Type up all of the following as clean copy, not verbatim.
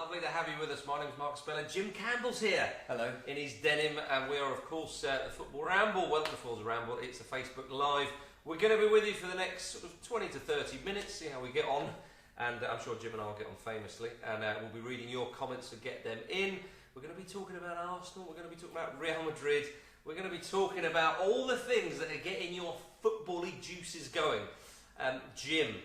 Lovely to have you with us. My name's Mark Speller. Jim Campbell's here. Hello. In his denim, and we are, of course, the Football Ramble. Welcome to FORZA Ramble. It's a Facebook Live. We're going to be with you for the next sort of 20 to 30 minutes, see how we get on. And I'm sure Jim and I will get on famously. And we'll be reading your comments to get them in. We're going to be talking about Arsenal. We're going to be talking about Real Madrid. We're going to be talking about all the things that are getting your football-y juices going. Jim,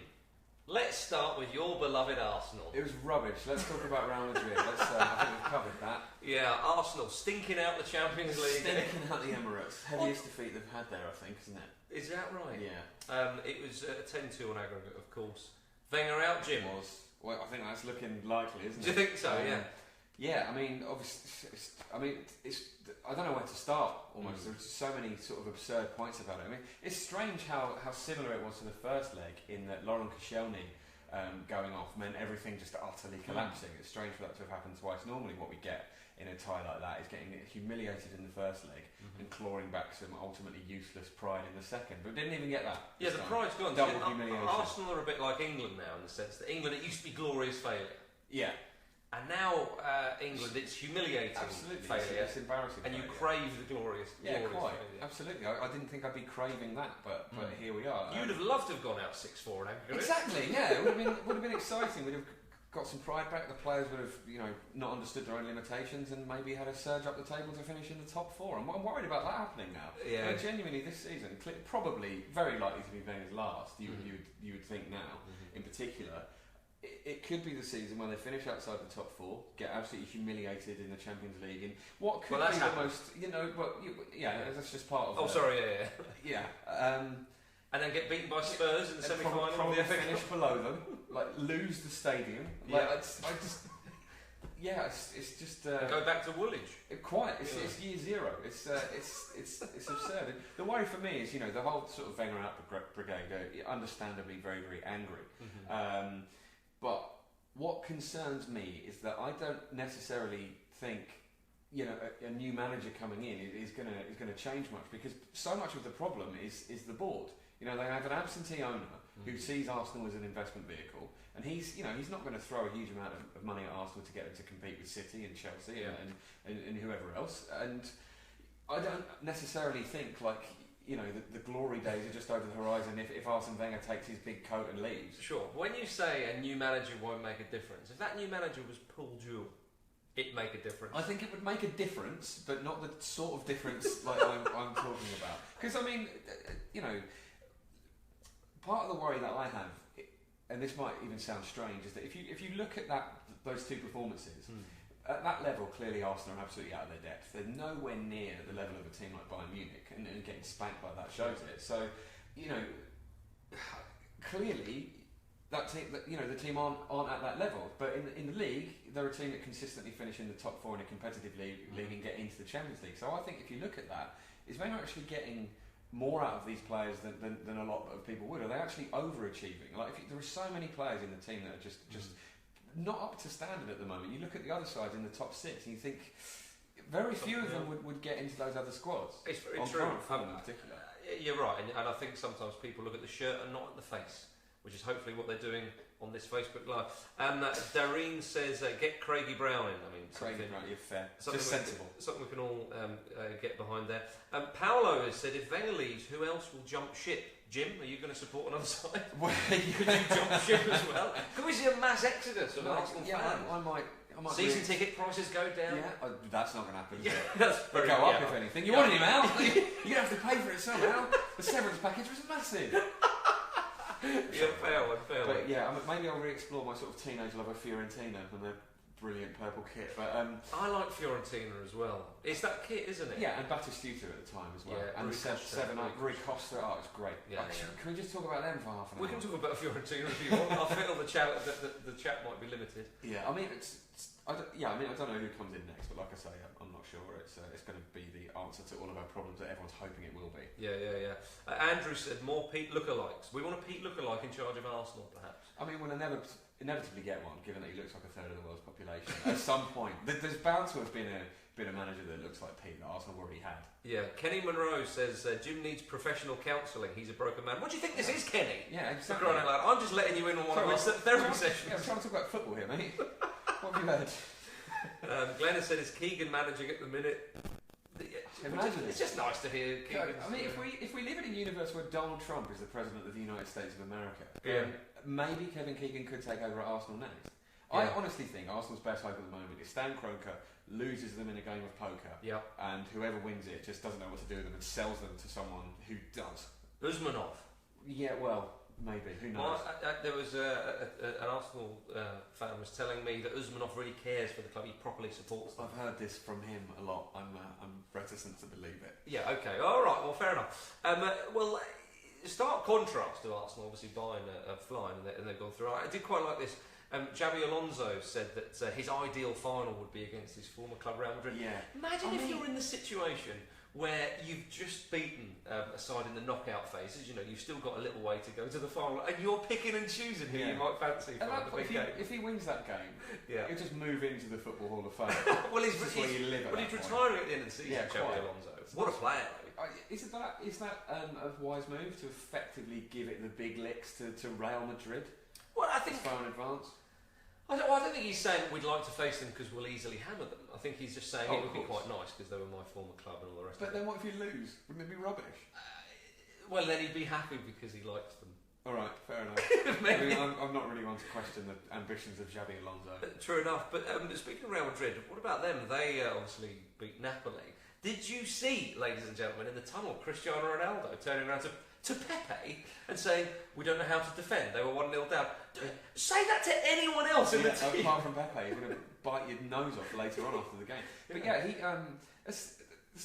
let's start with your beloved Arsenal. It was rubbish. Let's talk about Real Madrid. I think we've covered that. Yeah, Arsenal stinking out the Champions League. Stinking out the Emirates. Heaviest defeat they've had there, I think, isn't it? Is that right? Yeah. It was 10-2 on aggregate, of course. Wenger out, Jim. It was. Well, I think that's looking likely, isn't it? Do you think so? Yeah. Yeah, I mean, obviously, I don't know where to start, almost. There's so many sort of absurd points about it. I mean, it's strange how similar it was to the first leg, in that Laurent Koscielny going off meant everything just utterly collapsing. It's strange for that to have happened twice. Normally what we get in a tie like that is getting humiliated in the first leg and clawing back some ultimately useless pride in the second. But didn't even get that. Yeah, the pride's gone. Double humiliation. Arsenal are a bit like England now, in the sense that England, it used to be glorious failure. Yeah. And now England, it's humiliating failure. It's embarrassing. And failure. you crave the glorious quite. failure. Absolutely. I didn't think I'd be craving that, but here we are. You'd have loved to have gone out 6-4 in aggregate. Exactly, yeah. It would have been exciting. We'd have got some pride back. The players would have, not understood their own limitations and maybe had a surge up the table to finish in the top four. I'm worried about that happening now. Yeah. Genuinely, this season, probably very likely to be Wenger's last. You would think now, in particular. It could be the season when they finish outside the top four, get absolutely humiliated in the Champions League, in what could be the most, that's just part of. Oh, sorry, yeah. And then get beaten by Spurs in the semi-final. Probably finish below them, lose the stadium. It's just go back to Woolwich. It's year zero. It's absurd. The worry for me is the whole sort of Wenger out brigade are understandably very, very angry. But what concerns me is that I don't necessarily think a new manager coming in is going to change much, because so much of the problem is the board. They have an absentee owner who sees Arsenal as an investment vehicle, and he's not going to throw a huge amount of money at Arsenal to get them to compete with City and Chelsea and whoever else. And I don't necessarily think the glory days are just over the horizon if Arsene Wenger takes his big coat and leaves. Sure. When you say a new manager won't make a difference, if that new manager was Paul Jewell, it'd make a difference. I think it would make a difference, but not the sort of difference I'm talking about. Because, part of the worry that I have, and this might even sound strange, is that if you look at those two performances, at that level, clearly Arsenal are absolutely out of their depth. They're nowhere near the level of a team like Bayern Munich, and getting spanked by that shows it. So, clearly that team, the team aren't at that level. But in the league, they're a team that consistently finish in the top four in a competitive league and get into the Champions League. So I think if you look at that, is Wenger actually getting more out of these players than a lot of people would? Are they actually overachieving? There are so many players in the team that are just not up to standard at the moment. You look at the other side in the top six and you think very few of them would get into those other squads. It's very true. In particular. You're right, and I think sometimes people look at the shirt and not at the face, which is hopefully what they're doing on this Facebook Live. Dareen says, get Craigie Brown in. I mean, Craigie Brown, you're fair. Just sensible. Something we can all get behind there. Paolo has said, if Wenger leaves, who else will jump ship? Jim, are you going to support another side? Could you jump ship as well? Could we see a mass exodus of Arsenal fans? I might Season ticket prices go down. Yeah, that's not going to happen. That's very go up if anything. You wanted him out. You're going to have to pay for it somehow. The severance package was massive. Fair one. But maybe I'll re-explore my sort of teenage love of Fiorentina and their brilliant purple kit. But I like Fiorentina as well. It's that kit, isn't it? Yeah, and Batistuta at the time as well. Yeah, and the 7-8 Rui Costa. Oh, it's great. Yeah, Can we just talk about them for half an hour? We can talk about Fiorentina if you want. I feel the chat might be limited. Yeah, I mean, I don't know who comes in next, but like I say, I'm not sure. It's going to be the answer to all of our problems that everyone's hoping it will be. Yeah. Andrew said more Pete lookalikes. We want a Pete lookalike in charge of Arsenal, perhaps. I mean, we'll inevitably get one, given that he looks like a third of the world's population. At some point, there's bound to have been a manager that looks like Pete that Arsenal already had. Yeah, Kenny Monroe says Jim needs professional counselling. He's a broken man. What do you think this is, Kenny? Yeah, exactly. I'm just letting you in on one of my therapy sessions. Yeah, I'm trying to talk about football here, mate. What have you heard? Glenn has said, is Keegan managing at the minute? It's just nice to hear Keegan. I mean, if we live in a universe where Donald Trump is the president of the United States of America, maybe Kevin Keegan could take over at Arsenal next. Yeah. I honestly think Arsenal's best hope at the moment is Stan Kroenke loses them in a game of poker, and whoever wins it just doesn't know what to do with them and sells them to someone who does. Usmanov. Yeah, well, maybe. Who knows? Well, there was an Arsenal fan was telling me that Usmanov really cares for the club. He properly supports them. I've heard this from him a lot. I'm reticent to believe it. Yeah. Okay. All right. Well, fair enough. Well, stark contrast to Arsenal, obviously buying a fly, and they've gone through. I did quite like this. Xabi Alonso said that his ideal final would be against his former club, Real Madrid. Yeah. Imagine if you're in the situation where you've just beaten a side in the knockout phases. You know, you've still got a little way to go to the final, and you're picking and choosing who you might fancy for the big game. If he wins that game, he'll just move into the Football Hall of Fame. Well, he's retiring at the end of the season, Xabi Alonso. What a player! Is that a wise move to effectively give it the big licks to Real Madrid? Well, I think far in advance. I don't think he's saying we'd like to face them because we'll easily hammer them. I think he's just saying it would be quite nice because they were my former club and all the rest. But then what if you lose? Wouldn't it be rubbish? Well, then he'd be happy because he likes them. All right, fair enough. I mean, I'm not really one to question the ambitions of Xabi Alonso. True enough. But speaking of Real Madrid, what about them? They obviously beat Napoli. Did you see, ladies and gentlemen, in the tunnel, Cristiano Ronaldo turning around to Pepe and saying, we don't know how to defend. They were 1-0 down. Say that to anyone else in the team. Apart from Pepe, he's going to bite your nose off later on after the game. But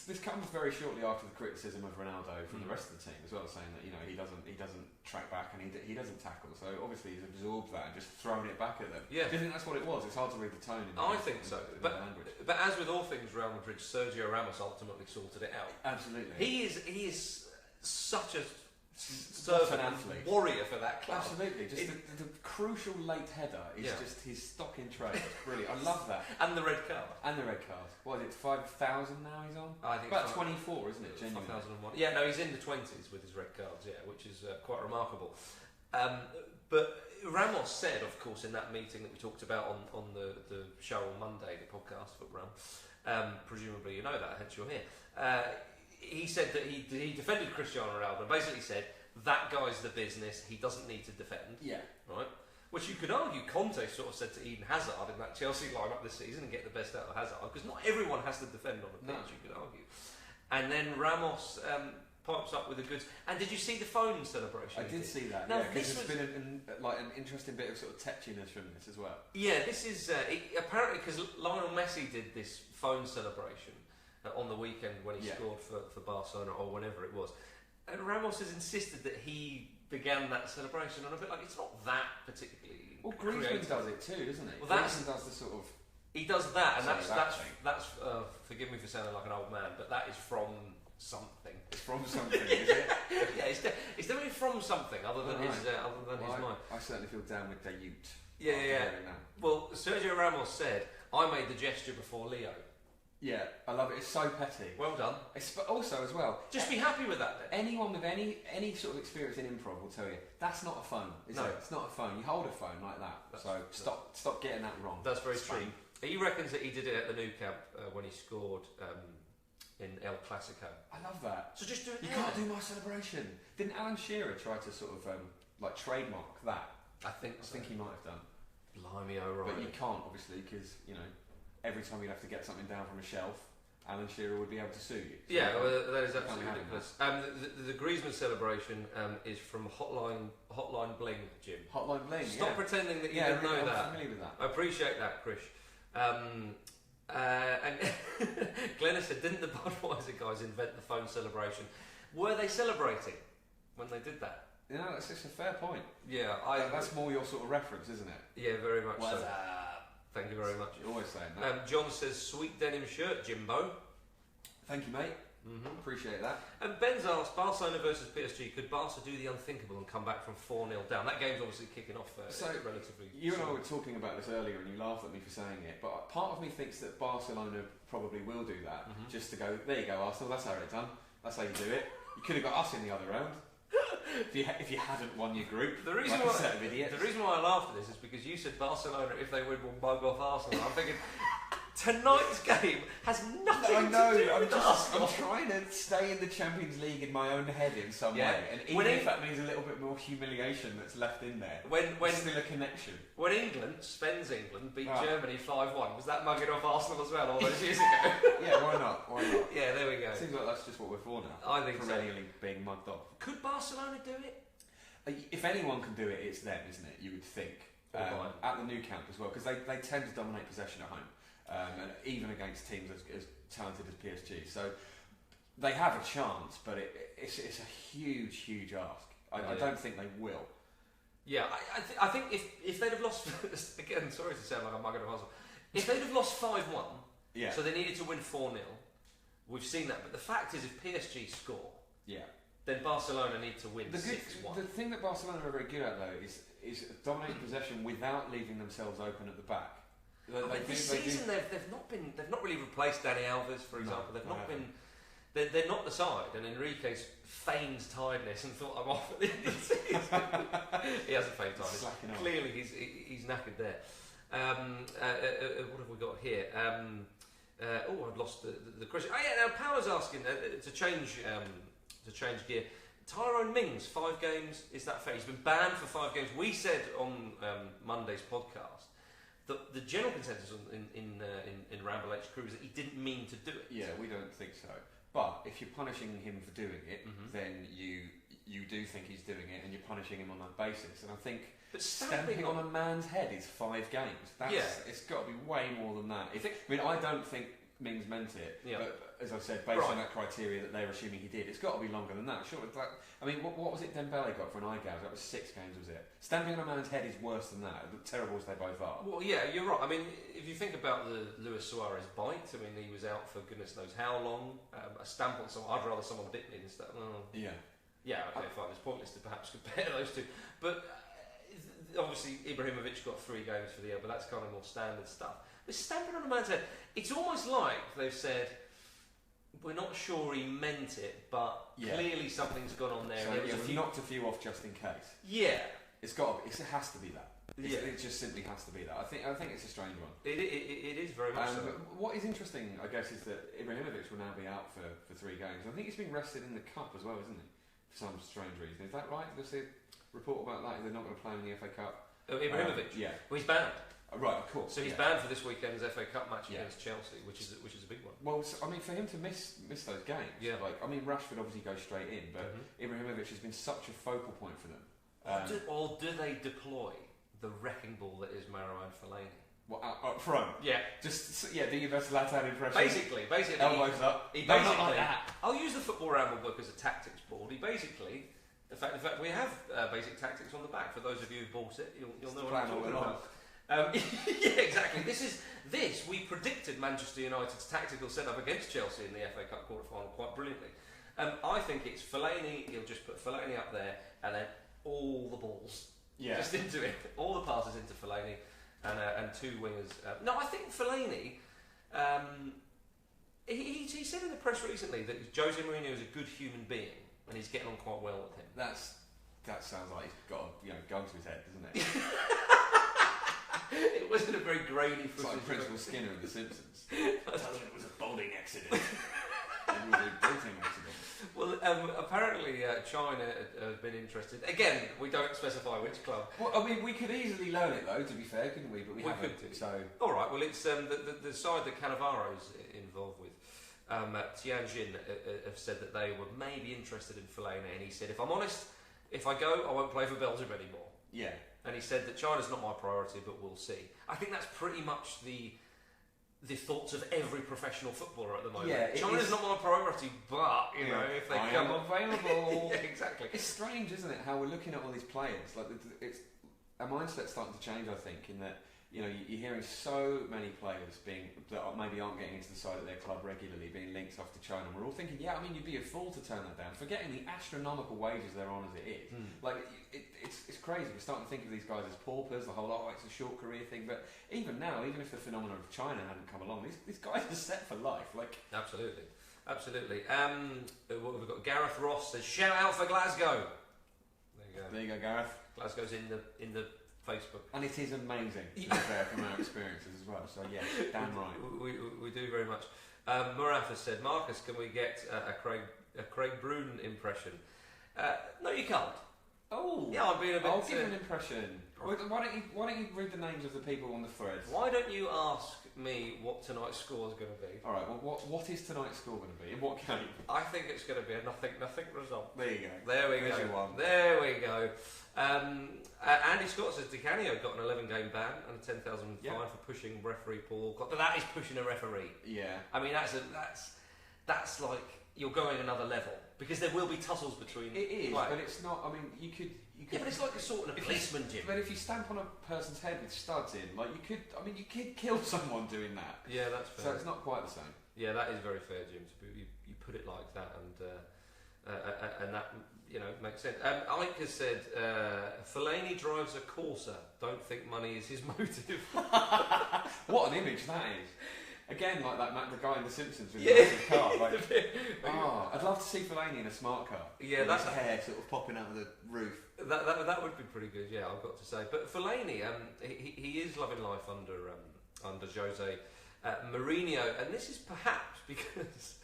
this comes very shortly after the criticism of Ronaldo from the rest of the team as well, saying that he doesn't track back and he doesn't tackle. So obviously he's absorbed that and just thrown it back at them. Yeah. Do you think that's what it was? It's hard to read the tone. I think so. But as with all things Real Madrid, Sergio Ramos ultimately sorted it out. Absolutely. He is such a servant warrior for that club. Absolutely. Just the crucial late header is just his stock in trade. It's brilliant. I love that. And the red card. What is it, 5,000 now he's on? I think about 24, isn't it? Genuinely. 5,001. Yeah, no, he's in the 20s with his red cards, which is quite remarkable. But Ramos said, of course, in that meeting that we talked about on the show on Monday, the podcast for Ram, presumably you know that, hence you're here, he said that he defended Cristiano Ronaldo and basically said, that guy's the business, he doesn't need to defend. Yeah. Right? Which you could argue Conte sort of said to Eden Hazard in that Chelsea lineup this season and get the best out of Hazard, because not everyone has to defend on the pitch, you could argue. And then Ramos pipes up with the goods. And did you see the phone celebration? I did see that, because there's been an interesting bit of sort of tetchiness from this as well. Yeah, this is apparently because Lionel Messi did this phone celebration on the weekend when he scored for Barcelona or whenever it was. And Ramos has insisted that he began that celebration on a bit like it's not that particularly. Well, Griezmann does it too, doesn't he? Well, Griezmann does the sort of. He does that, and that's forgive me for sounding like an old man, but that is from something. It's from something, is it? Yeah, it's definitely from something other than his mind. I certainly feel down with Dayut. Yeah. Well, Sergio Ramos said, "I made the gesture before Leo." Yeah, I love it. It's so petty. Well done. But also, as well, just be happy with that then. Anyone with any sort of experience in improv will tell you that's not a phone. Is it? It's not a phone. You hold a phone like that. Stop getting that wrong. That's very true. He reckons that he did it at the Nou Camp when he scored in El Clasico. I love that. So just do it. You can't do my celebration. Didn't Alan Shearer try to sort of trademark that? I think he might have done. Blimey, O'Reilly. But you can't obviously because every time you'd have to get something down from a shelf, Alan Shearer would be able to sue you. So that is absolutely ridiculous. The Griezmann celebration is from Hotline Bling, Jim. Hotline Bling. Stop pretending that you didn't know that. I'm familiar with that. I appreciate that, Krish. And Glenn said, didn't the Budweiser guys invent the phone celebration? Were they celebrating when they did that? That's just a fair point. Yeah, that's more your sort of reference, isn't it? Yeah, very much so. Thank you very much. You're always saying that. John says, sweet denim shirt, Jimbo. Thank you, mate. Appreciate that. And Ben's asked, Barcelona versus PSG, could Barca do the unthinkable and come back from 4-0 down? That game's obviously kicking off relatively you and I were talking about this earlier and you laughed at me for saying it, but part of me thinks that Barcelona probably will do that, just to go, there you go Arsenal, that's how it's done, that's how you do it. You could have got us in the other round. if you hadn't won your group. The reason why I laughed at this is because you said Barcelona, if they win, will mug off Arsenal. I'm thinking tonight's game has nothing to do with Arsenal. I'm trying to stay in the Champions League in my own head in some way, and even if that means a little bit more humiliation that's left in there, there's still a connection. When England beat Germany 5-1, was that mugging off Arsenal as well all those years ago? Yeah, why not? Yeah, there we go. Seems like that's just what we're for now. I think perennially being mugged off. Could Barcelona do it? If anyone can do it, it's them, isn't it? You would think. At the Nou Camp as well, because they tend to dominate possession at home. And even against teams as talented as PSG, so they have a chance, but it's a huge ask. I don't think they will. Yeah, I think if they'd have lost again, sorry to sound like I'm mugging a puzzle. If they'd have lost 5-1, so they needed to win 4-0. We've seen that, but the fact is, if PSG score, then Barcelona need to win 6-1. The thing that Barcelona are very good at though is dominating possession without leaving themselves open at the back. This season they've not really replaced Dani Alves, for example. They're not the side, and Enrique's feigned tiredness and thought I'm off at the end of the season. He hasn't feigned tiredness. Clearly he's knackered there. What have we got here? I've lost the question. Now Power's asking to change gear. Tyrone Mings, 5 games. Is that fair? He's been banned for 5 games. We said on Monday's podcast. The general consensus in Ramble H Crew is that he didn't mean to do it. Yeah, we don't think so. But if you're punishing him for doing it, then you do think he's doing it, and you're punishing him on that basis. And I think stamping on a man's head is 5 games. It's got to be way more than that. I don't think Mings meant it, but as I said, based on that criteria that they're assuming he did, it's got to be longer than that. Sure, what was it Dembele got for an eye gouge? That was 6 games, was it? Stamping on a man's head is worse than that, terrible as they both are. Well, yeah, you're right. I mean, if you think about the Luis Suarez bite, I mean, he was out for goodness knows how long. A stamp on someone, I'd rather someone bit me than stamp. Yeah, okay, fine. It's pointless to perhaps compare those two. But obviously, Ibrahimovic got 3 games for the year, but that's kind of more standard stuff. But stamping on a man's head, it's almost like they've said, we're not sure he meant it, but clearly something's gone on there. So we've knocked a few off just in case. Yeah. It has to be that. It just simply has to be that. I think it's a strange one. It is very much so. What is interesting, I guess, is that Ibrahimovic will now be out for 3 games. I think he's been rested in the Cup as well, isn't he? For some strange reason. Is that right? Did I see a report about that? They're not going to play him in the FA Cup? Ibrahimovic? Yeah. Well, he's banned. Right, of course. So he's banned for this weekend's FA Cup match against Chelsea, which is a big one. Well, I mean, for him to miss those games, Rashford obviously goes straight in, but Ibrahimovic has been such a focal point for them. Or do they deploy the wrecking ball that is Marouane Fellaini? What, up front? Yeah. Do your best Latan impression. Basically. Elbows up. He basically, like that. I'll use the Football Ramble book as a tactics board. He basically, in fact, we have basic tactics on the back. For those of you who bought it, you'll know what I'm talking about. Yeah, exactly. We predicted Manchester United's tactical setup against Chelsea in the FA Cup quarter-final quite brilliantly. I think it's Fellaini. He'll just put Fellaini up there, and then all the balls just into it. All the passes into Fellaini, and 2 wingers. No, I think Fellaini. He said in the press recently that Jose Mourinho is a good human being, and he's getting on quite well with him. That sounds like he's got a gun to his head, doesn't it? It wasn't a very grainy footage. It's like Principal Skinner of The Simpsons. It was a boating accident. It was a boating accident. Well, apparently China has been interested. Again, we don't specify which club. Well, I mean, we could easily learn it though, to be fair, couldn't we? But we haven't. Could do. So. All right. Well, it's the side that Cannavaro's involved with. Tianjin have said that they were maybe interested in Fellaini, and he said, if I'm honest, if I go, I won't play for Belgium anymore. Yeah. And he said that China's not my priority, but we'll see. I think that's pretty much the thoughts of every professional footballer at the moment. Yeah, China's not my priority, but if they come available. Yeah, exactly. It's strange, isn't it, how we're looking at all these players? Like, it's our mindset's starting to change. I think in that you're hearing so many players that maybe aren't getting into the side of their club regularly being linked off to China. We're all thinking, you'd be a fool to turn that down, forgetting the astronomical wages they're on as it is. Like it's crazy. We're starting to think of these guys as paupers. The whole it's a short career thing. But even now, even if the phenomenon of China hadn't come along, these guys are set for life. Like absolutely. What have we got? Gareth Ross says, "Shout out for Glasgow." There you go, Gareth. Glasgow's in the Facebook. And it is amazing, to be fair, from our experiences as well. So, yeah, damn right. We do very much. Muraf has said, Marcus, can we get a Craig Brune impression? No, you can't. Oh, yeah, I'm being a bit. I'll give an impression. Why don't you read the names of the people on the thread? Why don't you ask me what tonight's score is going to be? All right. Well, what is tonight's score going to be? In what game? I think it's going to be a nothing result. There you go. There's your one. There we go. Andy Scott says DiCanio got an 11-game ban and a 10,000 fine for pushing referee Paul. But that is pushing a referee. Yeah. I mean, that's like you're going another level because there will be tussles between. It is, like, but it's not. I mean, you could. Yeah, but it's like a sort of a policeman, Jim. But if you stamp on a person's head with studs in, like you could kill someone doing that. Yeah, that's fair. So it's not quite the same. Yeah, that is very fair, Jim. You put it like that, and that makes sense. Ike has said Fellaini drives a Corsa. Don't think money is his motive. What an image that is. Again, like the guy in The Simpsons with the massive car. Like, I'd love to see Fellaini in a smart car. Yeah, that's his hair sort of popping out of the roof. That would be pretty good. Yeah, I've got to say. But Fellaini, he is loving life under Jose Mourinho, and this is perhaps because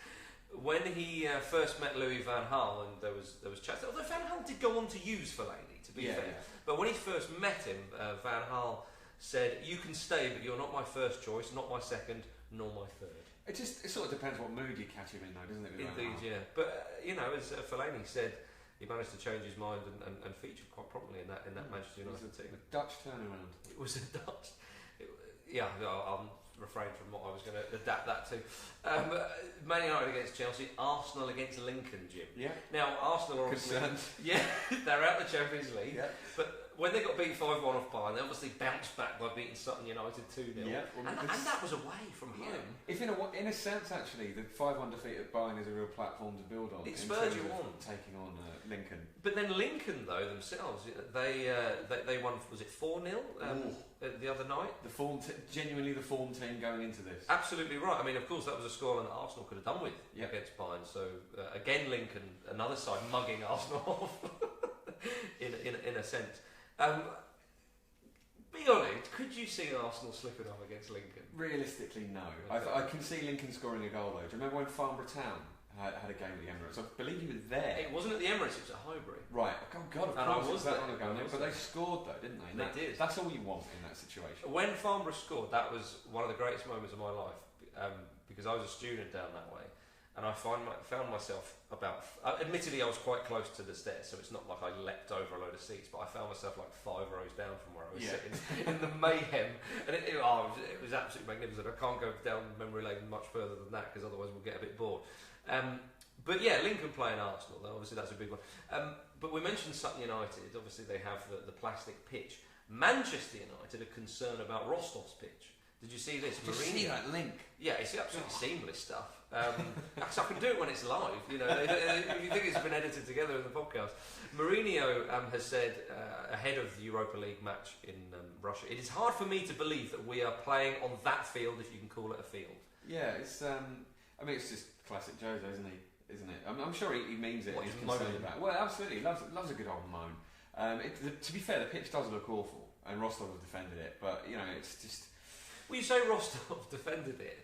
when he first met Louis van Gaal, and there was chat. Although Van Gaal did go on to use Fellaini, to be fair. Yeah. But when he first met him, Van Gaal said, "You can stay, but you're not my first choice, not my second, nor my third." It sort of depends what mood you catch him in, though, doesn't it? Indeed, yeah. But as Fellaini said, he managed to change his mind and featured quite prominently in that Manchester United team. A Dutch turnaround. It was a Dutch. I'll refrain from what I was going to adapt that to. Man United against Chelsea, Arsenal against Lincoln, Jim. Yeah. Now Arsenal are concerned. Yeah, they're out of the Champions League. Yeah. But when they got beat 5-1 off Bayern, they obviously bounced back by beating Sutton United 2-0. Yeah, and that was away from home. If in a sense, actually, the 5-1 defeat at Bayern is a real platform to build on. It spurred you on. Taking on Lincoln. But then Lincoln, though, themselves, they won, was it 4-0 the other night? Genuinely the form team going into this. Absolutely right. I mean, of course, that was a scoreline that Arsenal could have done with against Bayern. So, again, Lincoln, another side mugging Arsenal off in a sense. Be honest, could you see Arsenal slipping up against Lincoln? Realistically, no. Okay. I can see Lincoln scoring a goal, though. Do you remember when Farnborough Town had a game at the Emirates? I believe you were there. It wasn't at the Emirates, it was at Highbury. Right. Oh, God, of course. It was that long ago. But they scored, though, didn't they? They did. That's all you want in that situation. When Farnborough scored, that was one of the greatest moments of my life, because I was a student down that way. And I found myself admittedly I was quite close to the stairs, so it's not like I leapt over a load of seats, but I found myself like 5 rows down from where I was sitting in the mayhem. And it was absolutely magnificent. I can't go down memory lane much further than that, because otherwise we'll get a bit bored. But yeah, Lincoln playing Arsenal, though, obviously that's a big one. But we mentioned Sutton United, obviously they have the plastic pitch. Manchester United are concerned about Rostov's pitch. Did you see this? Did you see that link? Yeah, it's absolutely seamless stuff. I can do it when it's live. If you think it's been edited together in the podcast. Mourinho has said ahead of the Europa League match in Russia, "It is hard for me to believe that we are playing on that field, if you can call it a field." Yeah, it's. It's just classic Jose, isn't it? I'm sure he means it. He's concerned about it. Well, absolutely, loves a good old moan. To be fair, the pitch does look awful, and Rostov have defended it, but it's just. Well, you say Rostov defended it.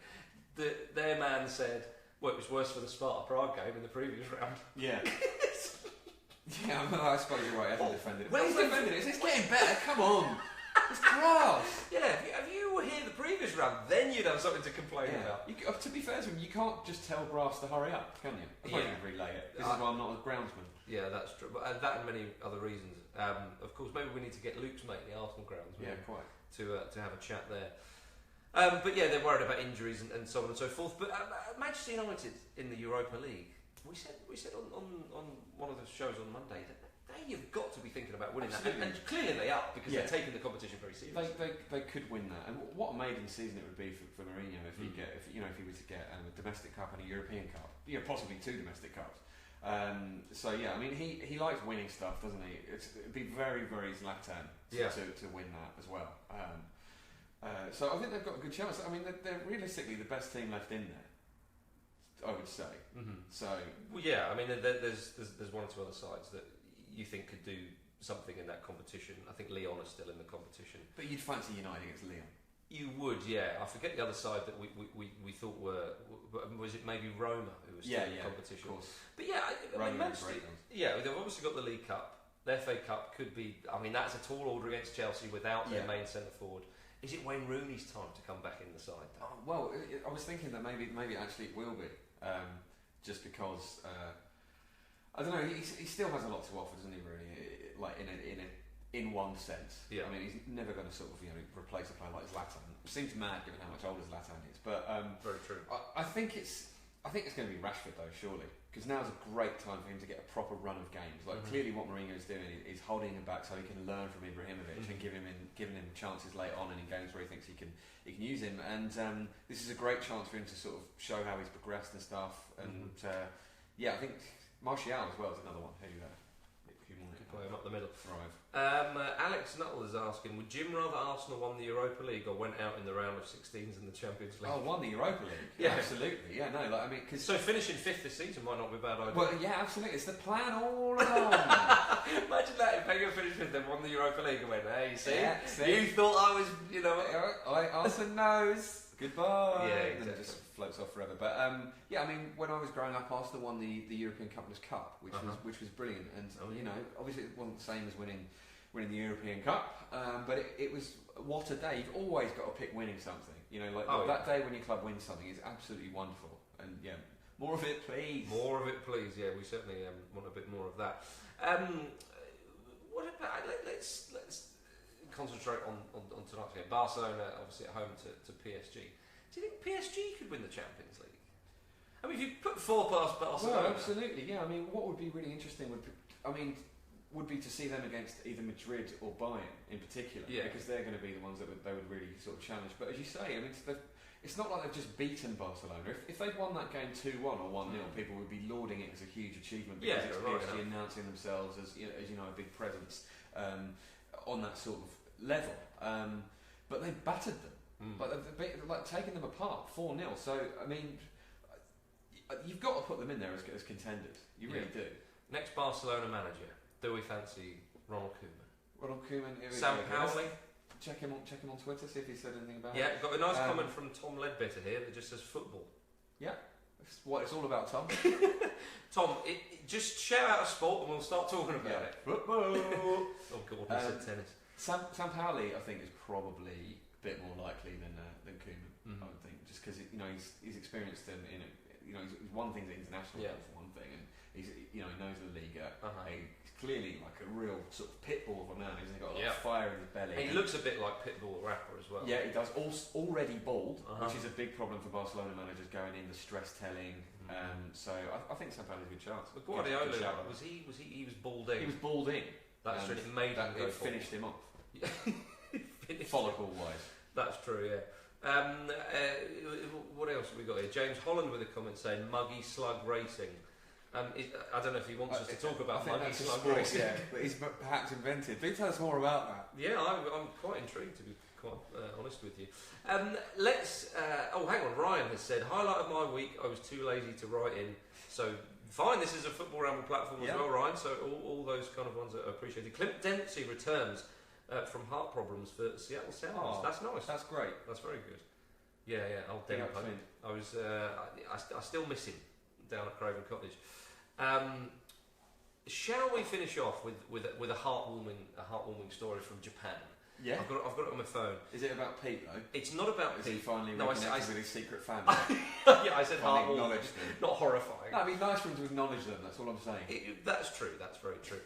Their man said, well, it was worse for the Sparta Prague game in the previous round. Yeah. Yeah, I suppose you're right. He hasn't defended it. Well, he's defended it. It's getting better. Come on. It's grass. Yeah, if you were here the previous round, then you'd have something to complain about. To be fair to him, you can't just tell grass to hurry up, can you? I can't even relay it. This is why I'm not a groundsman. Yeah, that's true. But that and many other reasons. Of course, maybe we need to get Luke's mate in the Arsenal grounds. Yeah, quite. To have a chat there. But yeah, they're worried about injuries and so on and so forth. But Manchester United in the Europa League, we said on one of the shows on Monday that you've got to be thinking about winning that, and clearly they are, because they're taking the competition very seriously. They could win that, and what a maiden season it would be for Mourinho if he were to get a domestic cup and a European cup, possibly 2 domestic cups. So yeah, I mean he likes winning stuff, doesn't he? It'd be very, very Zlatan to win that as well. So I think they've got a good chance. I mean, they're realistically the best team left in there, I would say. Mm-hmm. So well, yeah, I mean, there's one or two other sides that you think could do something in that competition. I think Lyon is still in the competition. But you'd fancy United against Lyon. You would, yeah. I forget the other side that we thought was it maybe Roma who was still in the competition? Of course. But yeah, I mean, they've obviously got the League Cup. The FA Cup could be. I mean, that's a tall order against Chelsea without their main centre forward. Is it Wayne Rooney's time to come back in the side? Well, I was thinking that maybe actually it will be, just because I don't know. He still has a lot to offer, doesn't he? Rooney, like in one sense. Yeah. I mean, he's never going to sort of replace a player like Zlatan. It seems mad given how much older Zlatan is, but very true. I think it's going to be Rashford though, surely, because now's a great time for him to get a proper run of games. Like clearly, what Mourinho is doing is holding him back so he can learn from Ibrahimovic and giving him chances late on and in games where he thinks he can use him. And this is a great chance for him to sort of show how he's progressed and stuff. And I think Martial as well is another one who play him up the middle. Right. Alex Nuttall is asking, would Jim rather Arsenal won the Europa League or went out in the round of 16s in the Champions League? Oh, won the Europa League? Yeah, absolutely. Yeah, no, like, I mean, cause so finishing 5th this season might not be a bad idea. Well, yeah, absolutely. It's the plan all along. Imagine that if Wenger finished 5th, then won the Europa League and went, hey, see? See? You thought I was, Arsenal knows. Goodbye. Yeah, exactly. And it just floats off forever. But I mean, when I was growing up, Arsenal won the European Cup Cup, which was brilliant. And obviously it wasn't the same as winning the European Cup, but it was what a day. You've always got to pick winning something. That day when your club wins something is absolutely wonderful. And more of it, please. More of it, please. Yeah, we certainly want a bit more of that. What about let's concentrate on tonight's game. Barcelona, obviously at home to PSG. Do you think PSG could win the Champions League? I mean, if you put 4 past Barcelona... Well, absolutely, yeah. I mean, what would be really interesting would be to see them against either Madrid or Bayern in particular, because they're going to be the ones that they would really sort of challenge. But as you say, I mean, it's not like they've just beaten Barcelona. If they'd won that game 2-1 or 1-0, people would be lauding it as a huge achievement because it's PSG announcing themselves as a big presence on that sort of level. But they battered them. Like taking them apart 4-0. So I mean, you've got to put them in there as contenders. You really do. Next Barcelona manager. Do we fancy Ronald Koeman? Ronald Koeman. Sam Powley. Check him on Twitter. See if he said anything about it. Yeah, got a nice comment from Tom Ledbetter here that just says football. Yeah, that's what it's all about, Tom. Tom, just shout out a sport and we'll start talking about it. Football. Oh God, he said tennis. Sam Powley, I think, is probably a bit more likely than Koeman. I would think, just because he's experienced in he's won things at international level for one thing, and he knows the Liga. He's clearly like a real sort of pit bull of a man. He's got a lot of fire in his belly. And he looks a bit like Pitbull the rapper as well. Yeah, he does. Already bald, which is a big problem for Barcelona managers going in the stress telling. So I think Sam Powley's a good chance. But Guardiola was balding. He was balding. That's true. It made him go. It finished him off. Follicle wise. That's true. Yeah. What else have we got here? James Holland with a comment saying muggy slug racing. I don't know if he wants us to talk about muggy slug racing. Yeah, but he's perhaps invented. Do tell us more about that. Yeah, I'm quite intrigued, to be quite honest with you. Let's. Hang on. Ryan has said highlight of my week. I was too lazy to write in. So fine. This is a Football Ramble platform as well, Ryan. So all those kind of ones are appreciated. Clint Dempsey returns from heart problems for Seattle Sounders. That's nice. That's great. That's very good. Yeah. Old Denny. I still miss him down at Craven Cottage. Shall we finish off with a heartwarming story from Japan? Yeah, I've got it on my phone. Is it about Pete though? It's not about Pete. Is he finally reconnected with his secret family? Yeah, I said heartwarming, not horrifying. No, it'd be nice for him to acknowledge them. That's all I'm saying. That's true. That's very true.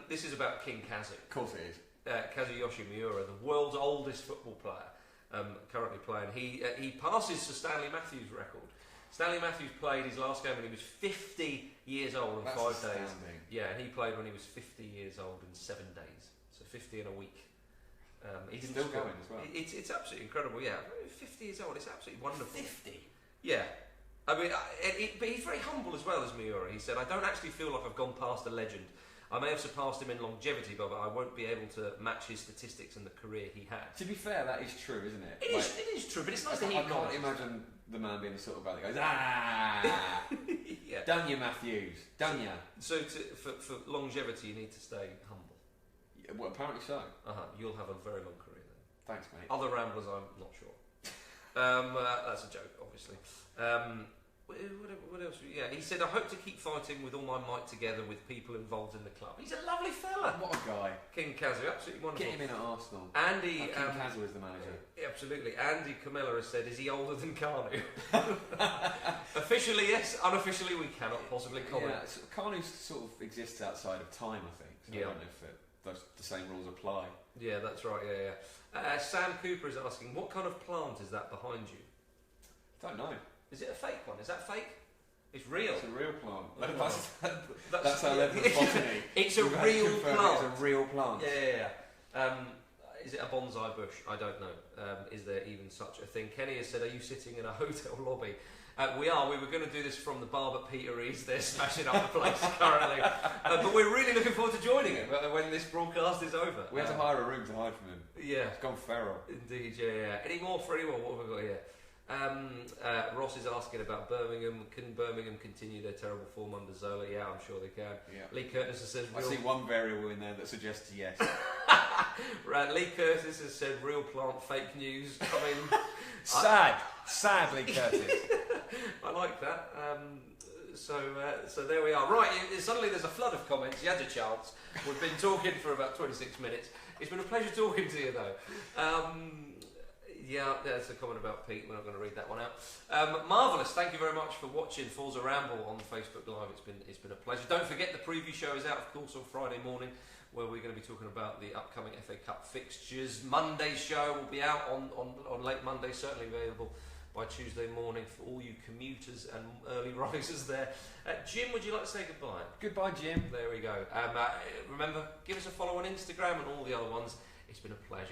This is about King Kazu. Of course it is. Kazuyoshi Miura, the world's oldest football player, currently playing. He passes Sir Stanley Matthews' record. Stanley Matthews played his last game when he was 50 years old and 5 days. Yeah, and he played when he was 50 years old and 7 days. So 50 in a week. He's still going as well. It's absolutely incredible, yeah. 50 years old, it's absolutely wonderful. 50? Yeah. I mean, but he's very humble as well as Miura. He said, I don't actually feel like I've gone past a legend. I may have surpassed him in longevity, but I won't be able to match his statistics and the career he had. To be fair, that is true, isn't it? It is true, but it's nice to hear. I can't imagine the man being the sort of guy that goes, yeah. Done you, Matthews. Done you. So for longevity, you need to stay humble. Well, apparently so. You'll have a very long career then. Thanks, mate. Other Ramblers, I'm not sure. That's a joke, obviously. What else? Yeah, he said, I hope to keep fighting with all my might together with people involved in the club. He's a lovely fella. What a guy. King Kazu, absolutely wonderful. Get him in at Arsenal. Andy... King Kazu is the manager. Absolutely. Andy Camilla has said, is he older than Kanu? Officially, yes. Unofficially, we cannot possibly comment. Yeah, so Kanu sort of exists outside of time, I think. So I don't know if the same rules apply. Yeah, that's right, yeah. Sam Cooper is asking, what kind of plant is that behind you? Don't know. Is it a fake one? Is that fake? It's real. It's a real plant. Oh. That's our level of botany. It's a real plant. It's a real plant. Yeah. Is it a bonsai bush? I don't know. Is there even such a thing? Kenny has said, are you sitting in a hotel lobby? We are. We were going to do this from the bar, but Peter East, they're smashing up the place currently. But we're really looking forward to joining him when this broadcast is over. We had to hire a room to hide from him. Yeah. It's gone feral. Indeed, yeah. Any more for anyone? What have we got here? Ross is asking about Birmingham. Can Birmingham continue their terrible form under Zola? Yeah, I'm sure they can. Yeah. Lee Curtis has said... I see one variable in there that suggests yes. Right, Lee Curtis has said real plant fake news. I mean... Sad Lee Curtis. I like that. So there we are. Right, suddenly there's a flood of comments. You had your chance. We've been talking for about 26 minutes. It's been a pleasure talking to you, though. Yeah, there's a comment about Pete. We're not going to read that one out. Marvellous. Thank you very much for watching FORZA Ramble on Facebook Live. It's been a pleasure. Don't forget the preview show is out, of course, on Friday morning, where we're going to be talking about the upcoming FA Cup fixtures. Monday's show will be out on late Monday, certainly available by Tuesday morning for all you commuters and early risers there. Jim, would you like to say goodbye? Goodbye, Jim. There we go. Remember, give us a follow on Instagram and all the other ones. It's been a pleasure.